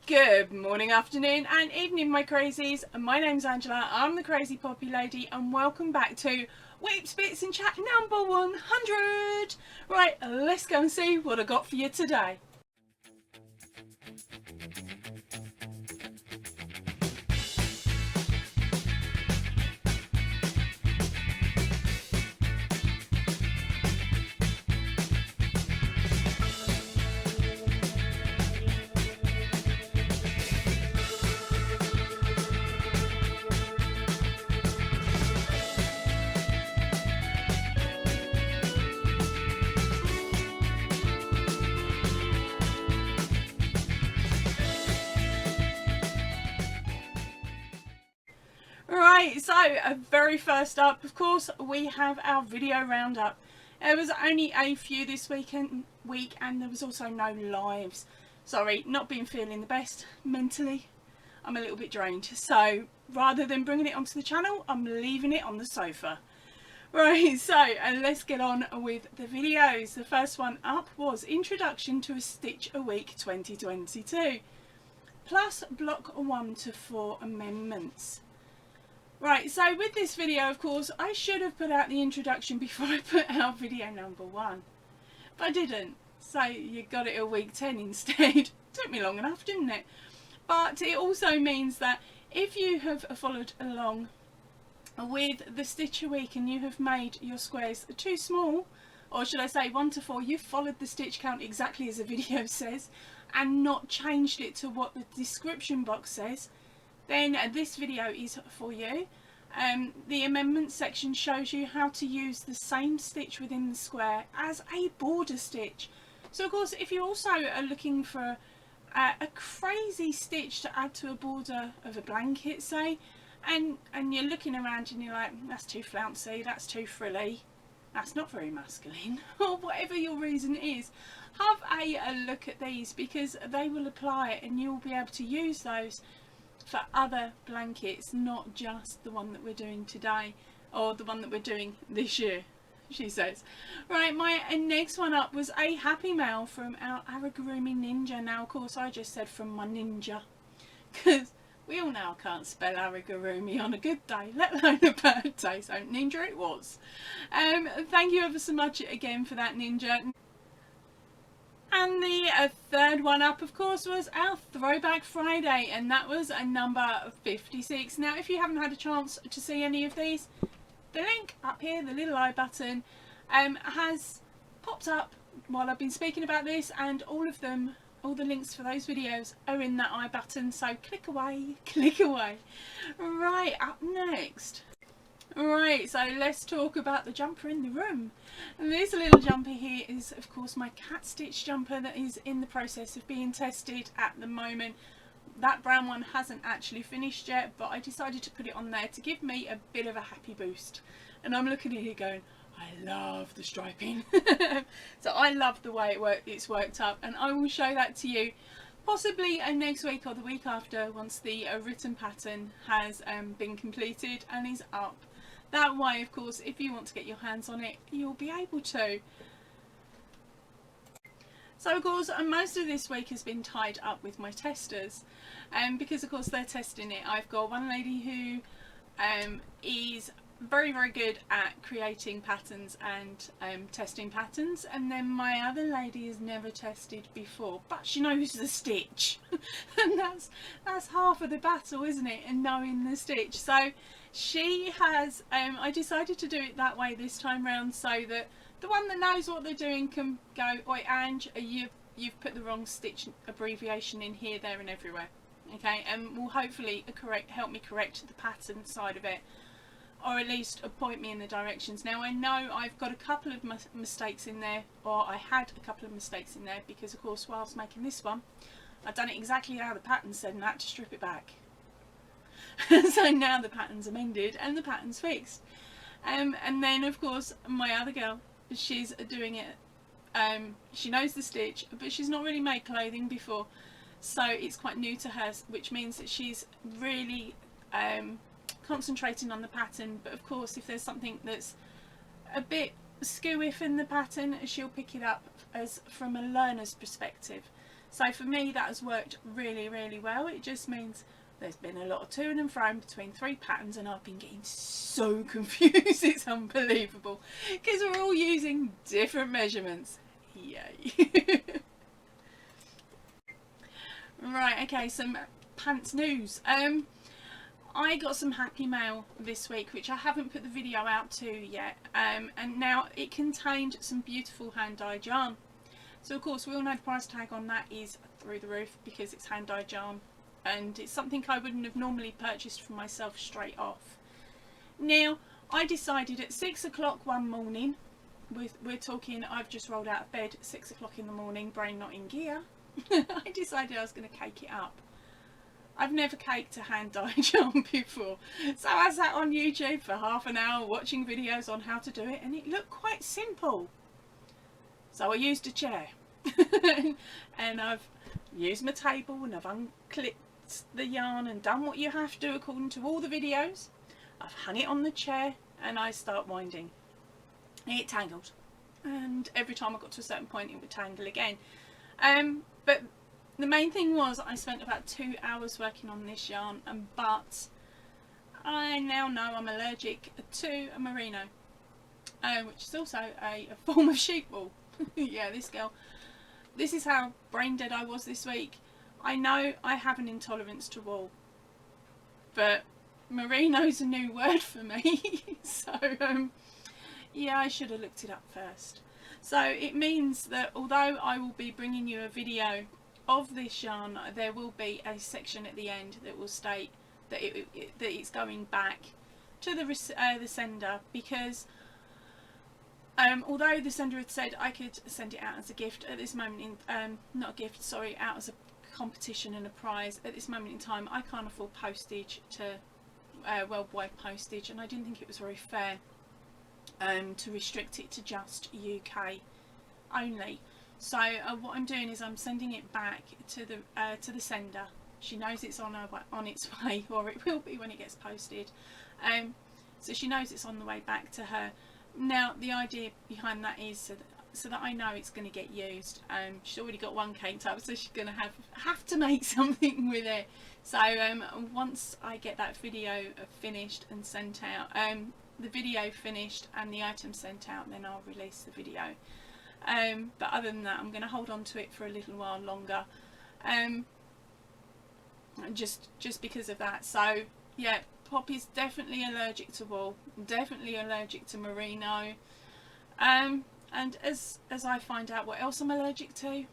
Good morning, afternoon and evening, my crazies. My name's Angela, I'm the Crazy Poppy Lady, and welcome back to Whips, Bits and Chat number 100. Right, let's go and see what I got for you today. Right, so very first up, of course, we have our video roundup. There was only a few this week, and there was also no lives. Sorry, not been feeling the best mentally. I'm a little bit drained, so rather than bringing it onto the channel, I'm leaving it on the sofa. Right, so let's get on with the videos. The first one up was Introduction to a Stitch a Week 2022, plus block 1 to 4 amendments. Right, so with this video, of course, I should have put out the introduction before I put out video number 1, but I didn't, so you got it at week 10 instead. Took me long enough, didn't it? But it also means that if you have followed along with the Stitch a Week and you have made your squares too small, or should I say 1 to 4, you've followed the stitch count exactly as the video says and not changed it to what the description box says, then this video is for you. The amendments section shows you how to use the same stitch within the square as a border stitch. So of course, if you also are looking for a crazy stitch to add to a border of a blanket, say, and you're looking around and you're like, that's too flouncy, that's too frilly, that's not very masculine, or whatever your reason is, have a look at these, because they will apply and you'll be able to use those for other blankets, not just the one that we're doing today or the one that we're doing this year, she says. Right, my next one up was a happy mail from our Aragurumi Ninja. Now of course I just said from my ninja, because we all know I can't spell Aragurumi on a good day, let alone a bad day, so ninja it was. Thank you ever so much again for that, Ninja. And the third one up, of course, was our Throwback Friday, and that was a number 56. Now, if you haven't had a chance to see any of these, the link up here, the little I button, has popped up while I've been speaking about this, and all of them, all the links for those videos are in that I button, so click away, click away. Right, up next. Right, so let's talk about the jumper in the room. And this little jumper here is of course my cat stitch jumper that is in the process of being tested at the moment. That brown one hasn't actually finished yet, but I decided to put it on there to give me a bit of a happy boost. And I'm looking at it going, I love the striping. So I love the way it's worked up, and I will show that to you possibly next week or the week after, once the written pattern has been completed and is up. That way, of course, if you want to get your hands on it, you'll be able to. So of course, most of this week has been tied up with my testers, because of course they're testing it. I've got one lady who is very good at creating patterns and testing patterns, and then my other lady has never tested before, but she knows the stitch. And that's half of the battle, isn't it, in knowing the stitch. So she has I decided to do it that way this time round, so that the one that knows what they're doing can go, oi Ange, you've put the wrong stitch abbreviation in here, there and everywhere, okay, and will hopefully help me correct the pattern side of it, or at least point me in the directions. Now I know I've got a couple of mistakes in there, or I had a couple of mistakes in there, because of course whilst making this one I've done it exactly how the pattern said and I had to strip it back. So now the pattern's amended and the pattern's fixed. And then of course my other girl, she's doing it, she knows the stitch, but she's not really made clothing before, so it's quite new to her, which means that she's really concentrating on the pattern. But of course if there's something that's a bit skew-iff in the pattern, she'll pick it up as from a learner's perspective. So for me that has worked really, really well. It just means there's been a lot of to and fro between 3 patterns, and I've been getting so confused. It's unbelievable because we're all using different measurements. Yay. Right, okay, some pants news. I got some happy mail this week which I haven't put the video out to yet, and now it contained some beautiful hand dyed yarn. So of course we all know the price tag on that is through the roof because it's hand dyed yarn, and it's something I wouldn't have normally purchased for myself straight off. Now I decided at 6 o'clock one morning, we're talking, I've just rolled out of bed at 6 o'clock in the morning, brain not in gear, I decided I was going to cake it up. I've never caked a hand dyed yarn before, so I sat on YouTube for half an hour watching videos on how to do it, and it looked quite simple. So I used a chair and I've used my table, and I've unclipped the yarn and done what you have to do according to all the videos. I've hung it on the chair and I start winding. It tangled, and every time I got to a certain point it would tangle again. But the main thing was I spent about 2 hours working on this yarn, but I now know I'm allergic to a merino, which is also a form of sheep wool. Yeah, this girl, this is how brain dead I was this week. I know I have an intolerance to wool, but merino's a new word for me. So yeah, I should have looked it up first. So it means that although I will be bringing you a video of this yarn, there will be a section at the end that will state that it's going back to the sender, because although the sender had said I could send it out as a gift at this moment in not a gift, sorry, out as a competition and a prize, at this moment in time I can't afford postage to worldwide postage, and I didn't think it was very fair to restrict it to just UK only. So what I'm doing is I'm sending it back to the sender. She knows it's on its way, or it will be when it gets posted. So she knows it's on the way back to her. Now the idea behind that is so that I know it's going to get used. She's already got one caked up, so she's going to have to make something with it. So once I get that video finished and sent out, the video finished and the item sent out, then I'll release the video. But other than that, I'm going to hold on to it for a little while longer, just because of that. So yeah, Poppy's definitely allergic to wool, definitely allergic to merino, and as I find out what else I'm allergic to,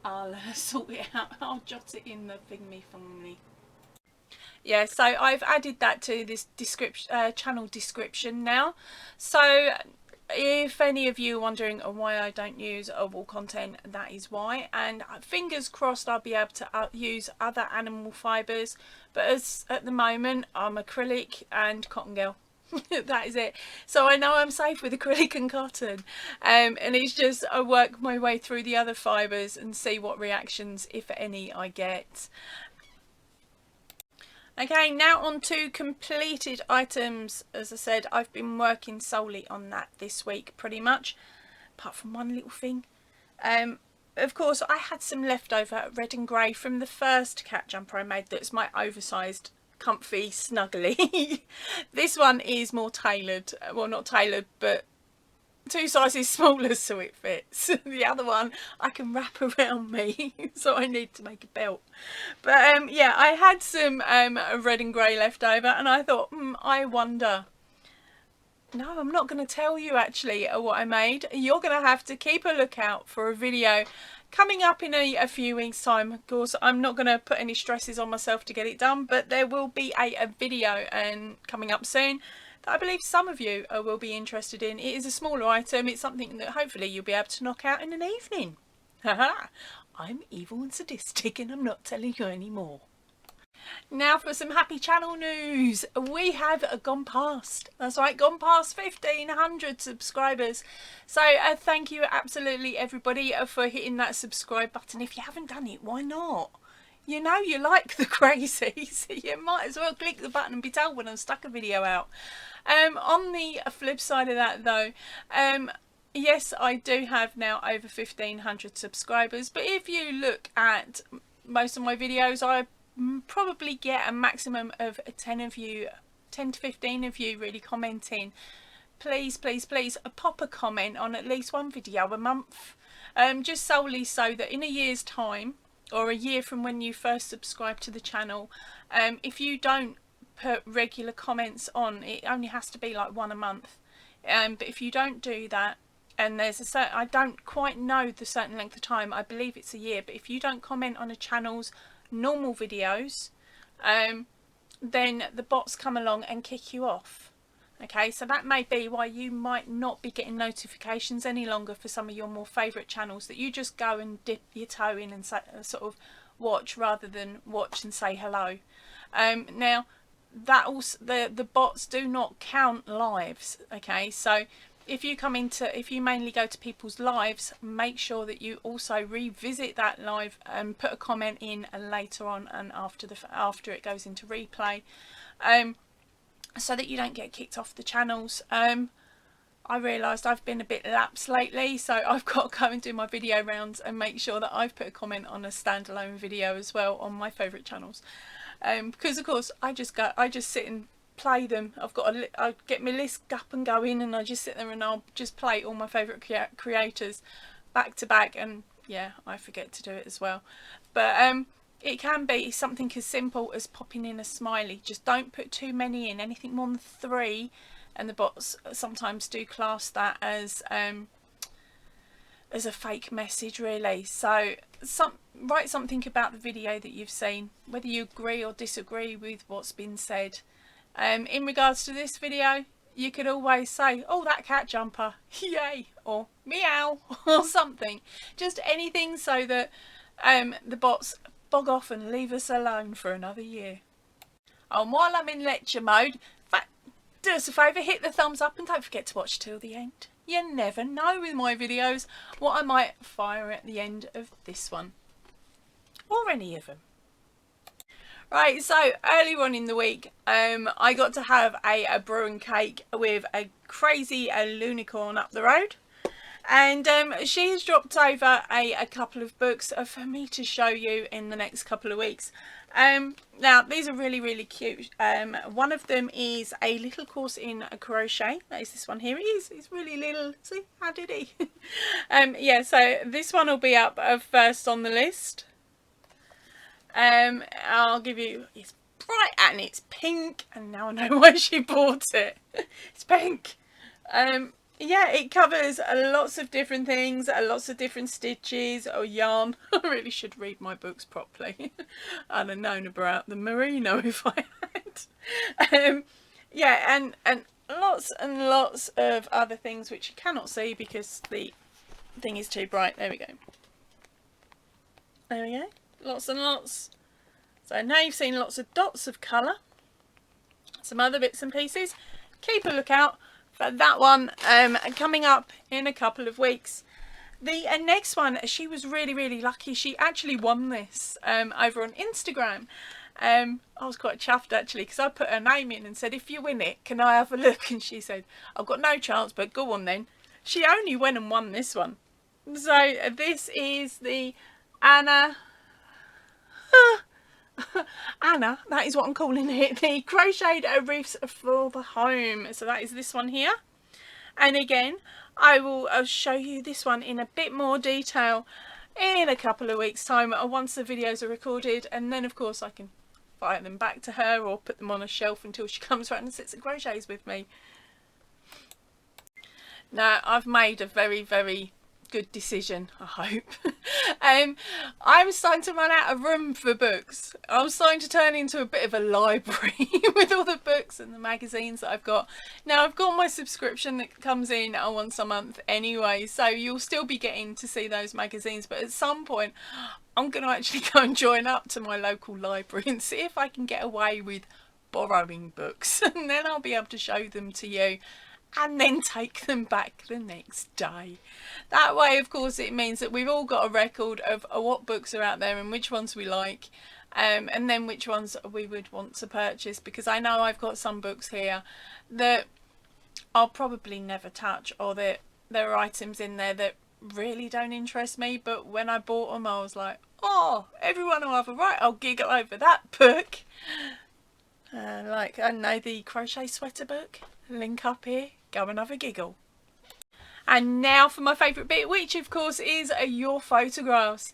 I'll sort it out. I'll jot it in the thingy. Yeah, so I've added that to this channel description now. So if any of you are wondering why I don't use wool content, that is why. And fingers crossed I'll be able to use other animal fibres, but as at the moment I'm acrylic and cotton girl. That is it. So I know I'm safe with acrylic and cotton, and it's just I work my way through the other fibres and see what reactions, if any, I get. Okay, now on to completed items. As I said, I've been working solely on that this week pretty much, apart from one little thing. Of course I had some leftover red and grey from the first cat jumper I made. That's my oversized comfy snuggly. This one is more tailored, well not tailored, but 2 sizes smaller so it fits. The other one I can wrap around me, so I need to make a belt. But yeah, I had some red and grey left over, and I thought, I wonder. No, I'm not going to tell you actually what I made. You're going to have to keep a lookout for a video coming up in a few weeks time. Of course, I'm not going to put any stresses on myself to get it done, but there will be a video coming up soon that I believe some of you will be interested in. It is a smaller item. It's something that hopefully you'll be able to knock out in an evening. Haha, I'm evil and sadistic, and I'm not telling you any more. Now for some happy channel news. We have gone past, that's right, gone past 1,500 subscribers. So thank you absolutely everybody for hitting that subscribe button. If you haven't done it, why not? You know you like the crazies, you might as well click the button and be told when I've stuck a video out. On the flip side of that though, yes, I do have now over 1,500 subscribers, but if you look at most of my videos, I probably get a maximum of 10 of you, 10 to 15 of you really commenting. Please, please, please pop a comment on at least one video a month, just solely so that in a year's time, or a year from when you first subscribe to the channel, if you don't put regular comments on, it only has to be like one a month, but if you don't do that, and there's a certain, I don't quite know the certain length of time, I believe it's a year, but if you don't comment on a channel's normal videos, then the bots come along and kick you off. Okay, so that may be why you might not be getting notifications any longer for some of your more favourite channels that you just go and dip your toe in and sort of watch rather than watch and say hello. Now, that also, the bots do not count lives. Okay, so if you mainly go to people's lives, make sure that you also revisit that live and put a comment in later on and after it goes into replay, so that you don't get kicked off the channels. I realised I've been a bit lapsed lately, so I've got to go and do my video rounds and make sure that I've put a comment on a standalone video as well on my favourite channels, because of course I just sit and play them. I get my list up and going, and I just sit there and I'll just play all my favourite creators back to back, and yeah, I forget to do it as well. But it can be something as simple as popping in a smiley. Just don't put too many in, anything more than 3, and the bots sometimes do class that as a fake message, really. So write something about the video that you've seen, whether you agree or disagree with what's been said. In regards to this video, you could always say, oh, that cat jumper, yay, or meow, or something. Just anything so that the bots bog off and leave us alone for another year. And while I'm in lecture mode, do us a favour, hit the thumbs up and don't forget to watch till the end. You never know with my videos what I might fire at the end of this one, or any of them. Right, so earlier on in the week, I got to have a brew and cake with a crazy unicorn up the road, and she's dropped over a couple of books for me to show you in the next couple of weeks. Now these are really, really cute. One of them is a little course in crochet. That is this one here. It's really little. See, how did he? Yeah, so this one will be up first on the list. I'll give you, it's bright and it's pink, and now I know why she bought it. It's pink. Yeah, it covers lots of different things, lots of different stitches or yarn. I really should read my books properly. I'd have known about the Marino if I had. Yeah, and lots of other things which you cannot see because the thing is too bright. There we go. There we go. Lots and lots. So now you've seen lots of dots of colour. Some other bits and pieces. Keep a lookout for that one coming up in a couple of weeks. The next one, she was really, really lucky. She actually won this over on Instagram. I was quite chuffed actually, because I put her name in and said, if you win it, can I have a look? And she said, I've got no chance, but go on then. She only went and won this one. So this is the Anna, that is what I'm calling it, the Crocheted Reefs for the Home. So that is this one here, and again I'll show you this one in a bit more detail in a couple of weeks time once the videos are recorded, and then of course I can fire them back to her or put them on a shelf until she comes round and sits and crochets with me. Now I've made a very, very good decision, I hope. I'm starting to run out of room for books. I'm starting to turn into a bit of a library with all the books and the magazines that I've got. Now I've got my subscription that comes in once a month anyway, so you'll still be getting to see those magazines, but at some point I'm going to actually go and join up to my local library and see if I can get away with borrowing books, and then I'll be able to show them to you and then take them back the next day. That way, of course, it means that we've all got a record of what books are out there and which ones we like, and then which ones we would want to purchase, because I know I've got some books here that I'll probably never touch, or that there are items in there that really don't interest me, but when I bought them I was like, oh, everyone will have a right, I'll giggle over that book. Like, I know, the crochet sweater book, link up here, go and have a giggle. And now for my favourite bit, which of course is your photographs.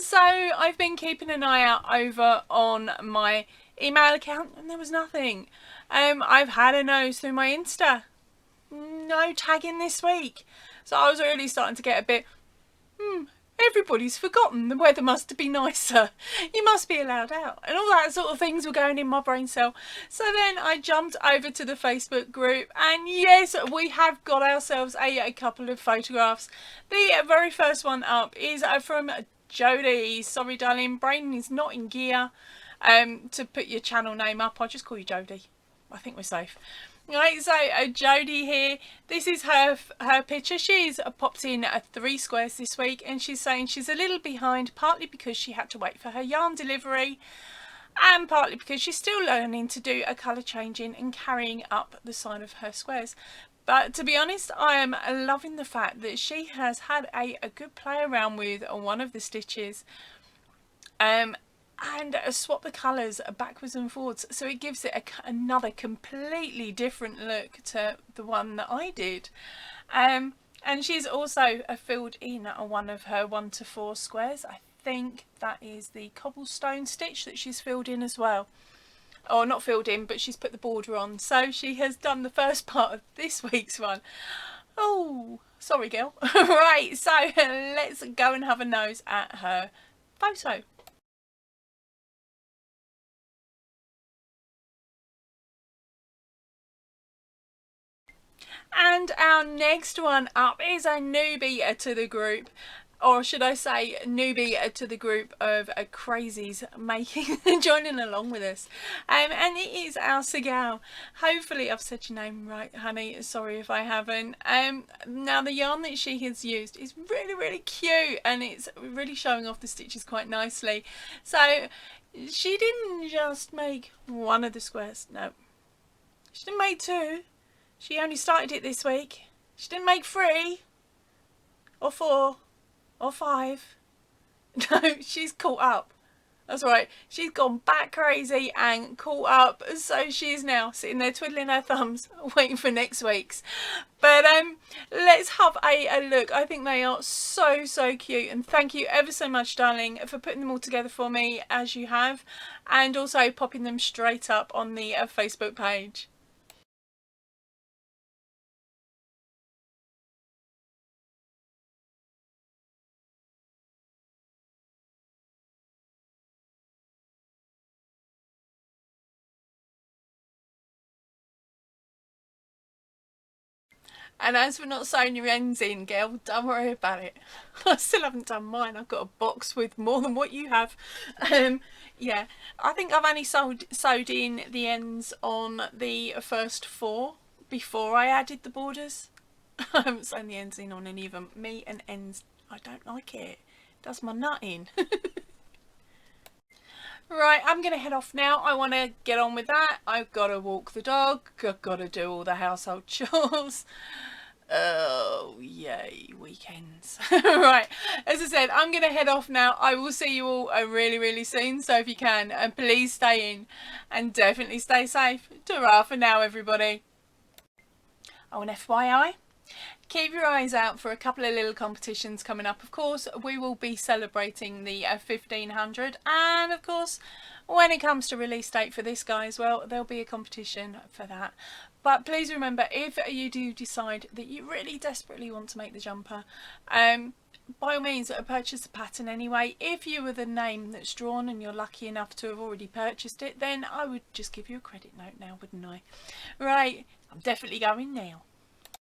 So I've been keeping an eye out over on my email account and there was nothing. I've had a nose through my Insta, no tagging this week. So I was really starting to get a bit, everybody's forgotten, the weather must be nicer, you must be allowed out, and all that sort of things were going in my brain cell. So then I jumped over to the Facebook group, and yes, we have got ourselves a couple of photographs. The very first one up is from Jodie. Sorry darling, brain is not in gear to put your channel name up. I'll just call you Jodie, I think we're safe. Right, so Jodie here, this is her picture. She's popped in 3 squares this week, and she's saying she's a little behind, partly because she had to wait for her yarn delivery and partly because she's still learning to do a colour changing and carrying up the side of her squares. But to be honest, I am loving the fact that she has had a good play around with one of the stitches and swap the colours backwards and forwards, so it gives it another completely different look to the one that I did. And she's also filled in one of her 1 to 4 squares. I think that is the cobblestone stitch that she's filled in as well, or not filled in, but she's put the border on. So she has done the first part of this week's one. Oh, sorry girl. Right, so let's go and have a nose at her photo. And our next one up is a newbie to the group, or should I say newbie to the group of crazies joining along with us, and it is our Segal. Hopefully I've said your name right, honey, sorry if I haven't. Now the yarn that she has used is really cute, and it's really showing off the stitches quite nicely. So she didn't just make one of the squares, no, she didn't make 2. She only started it this week. She didn't make 3 or 4 or 5. No, she's caught up. That's right. She's gone back crazy and caught up. So she's now sitting there twiddling her thumbs, waiting for next week's. But let's have a look. I think they are so cute. And thank you ever so much, darling, for putting them all together for me as you have. And also popping them straight up on the Facebook page. And as we're not sewing your ends in, girl, don't worry about it. I still haven't done mine. I've got a box with more than what you have. Yeah, I think I've only sewed in the ends on the first 4 before I added the borders. I haven't sewn the ends in on any of them. Me and ends, I don't like it. It does my nut in. Right, I'm going to head off now. I want to get on with that. I've got to walk the dog. I've got to do all the household chores. Oh, yay, weekends. Right, as I said, I'm going to head off now. I will see you all really soon. So if you can, please stay in and definitely stay safe. Ta-ra for now, everybody. Oh, and FYI, keep your eyes out for a couple of little competitions coming up. Of course, we will be celebrating the 1500, and of course, when it comes to release date for this guy as well, there'll be a competition for that. But please remember, if you do decide that you really desperately want to make the jumper, by all means purchase the pattern anyway. If you were the name that's drawn and you're lucky enough to have already purchased it, then I would just give you a credit note now, wouldn't I? Right, I'm definitely going now.